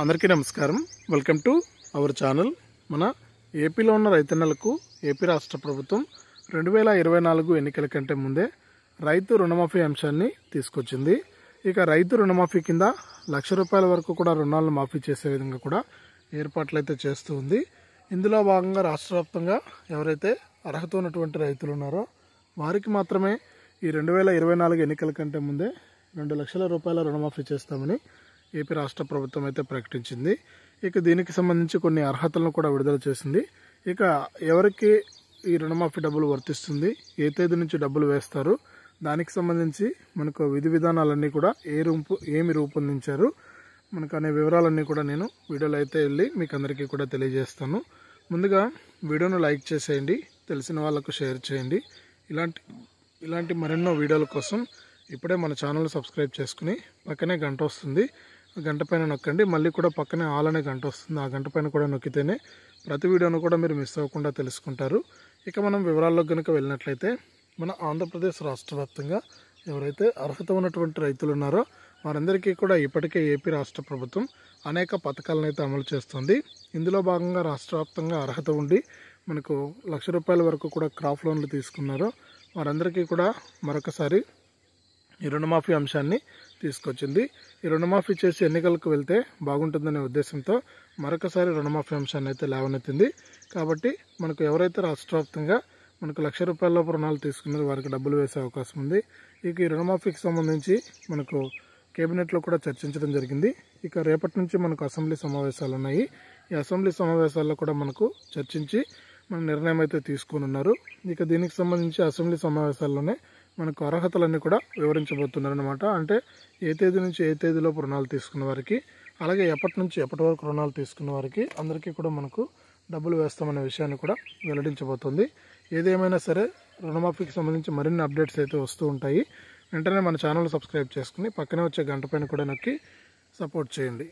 అందరికీ నమస్కారం. Welcome to our channel. మన ఏపీలో ఉన్న రైతన్నలకు ఏపీ రాష్ట్ర ప్రభుత్వం 2024 ఎన్నికల కంటే ముందే రైతు రుణమాఫీ అంశాన్ని తీసుకొచ్చింది. ఇక రైతు రుణమాఫీ కింద ₹1,00,000 వరకు కూడా రుణాలను మాఫీ చేసే విధంగా కూడా ఏర్పాట్లు అయితే చేస్తూ ఉంది. ఇందులో భాగంగా రాష్ట్ర వ్యాప్తంగా ఎవరైతే అర్హత ఉన్నటువంటి రైతులు ఉన్నారో వారికి మాత్రమే ఈ 2024 ఎన్నికల కంటే ముందే ₹2,00,000 రుణమాఫీ చేస్తామని ఏపీ రాష్ట్ర ప్రభుత్వం అయితే ప్రకటించింది. ఇక దీనికి సంబంధించి కొన్ని అర్హతలను కూడా విడుదల చేసింది. ఇక ఎవరికి ఈ రుణమాఫీ డబ్బులు వర్తిస్తుంది, ఏ తేదీ నుంచి డబ్బులు వేస్తారు, దానికి సంబంధించి మనకు విధి విధానాలన్నీ కూడా ఏమి రూపొందించారు మనకు అనే వివరాలన్నీ కూడా నేను వీడియోలో అయితే వెళ్ళి మీకు అందరికీ కూడా తెలియజేస్తాను. ముందుగా వీడియోను లైక్ చేసేయండి, తెలిసిన వాళ్ళకు షేర్ చేయండి. ఇలాంటి మరెన్నో వీడియోల కోసం ఇప్పుడే మన ఛానల్ సబ్స్క్రైబ్ చేసుకుని పక్కనే గంట వస్తుంది, గంట పైన నొక్కండి. మళ్ళీ కూడా పక్కనే ఆల్ అనే గంట వస్తుంది, ఆ గంట పైన కూడా నొక్కితేనే ప్రతి వీడియోను కూడా మీరు మిస్ అవ్వకుండా తెలుసుకుంటారు. ఇక మనం వివరాల్లో కనుక వెళ్ళినట్లయితే మన ఆంధ్రప్రదేశ్ రాష్ట్ర వ్యాప్తంగా ఎవరైతే అర్హత ఉన్నటువంటి రైతులు ఉన్నారో వారందరికీ కూడా ఇప్పటికే ఏపీ రాష్ట్ర ప్రభుత్వం అనేక పథకాలను అయితే అమలు చేస్తుంది. ఇందులో భాగంగా రాష్ట్ర వ్యాప్తంగా అర్హత ఉండి మనకు ₹1,00,000 వరకు కూడా క్రాప్ లోన్లు తీసుకున్నారో వారందరికీ కూడా మరొకసారి ఈ రుణమాఫీ అంశాన్ని తీసుకొచ్చింది. ఈ రుణమాఫీ చేసి ఎన్నికలకు వెళ్తే బాగుంటుందనే ఉద్దేశంతో మరొకసారి రుణమాఫీ అంశాన్ని అయితే లేవనెత్తింది. కాబట్టి మనకు ఎవరైతే రాష్ట్ర వ్యాప్తంగా మనకు ₹1,00,000 రుణాలు తీసుకున్నారో వారికి డబ్బులు వేసే అవకాశం ఉంది. ఇక ఈ రుణమాఫీకి సంబంధించి మనకు కేబినెట్లో కూడా చర్చించడం జరిగింది. ఇక రేపటి నుంచి మనకు అసెంబ్లీ సమావేశాలు ఉన్నాయి. ఈ అసెంబ్లీ సమావేశాల్లో కూడా మనకు చర్చించి మన నిర్ణయం అయితే తీసుకుని ఉన్నారు. ఇక దీనికి సంబంధించి అసెంబ్లీ సమావేశాల్లోనే మనకు అర్హతలన్నీ కూడా వివరించబోతున్నారు అనమాట. అంటే ఏ తేదీ నుంచి ఏ తేదీలోపు రుణాలు తీసుకున్న వారికి, అలాగే ఎప్పటి నుంచి ఎప్పటి వరకు రుణాలు తీసుకున్న వారికి అందరికీ కూడా మనకు డబ్బులు వేస్తామనే విషయాన్ని కూడా వెల్లడించబోతుంది. ఏదేమైనా సరే రుణమాఫీకి సంబంధించి మరిన్ని అప్డేట్స్ అయితే వస్తూ ఉంటాయి. వెంటనే మన ఛానల్ సబ్స్క్రైబ్ చేసుకుని పక్కనే వచ్చే గంట పైన కూడా నొక్కి సపోర్ట్ చేయండి.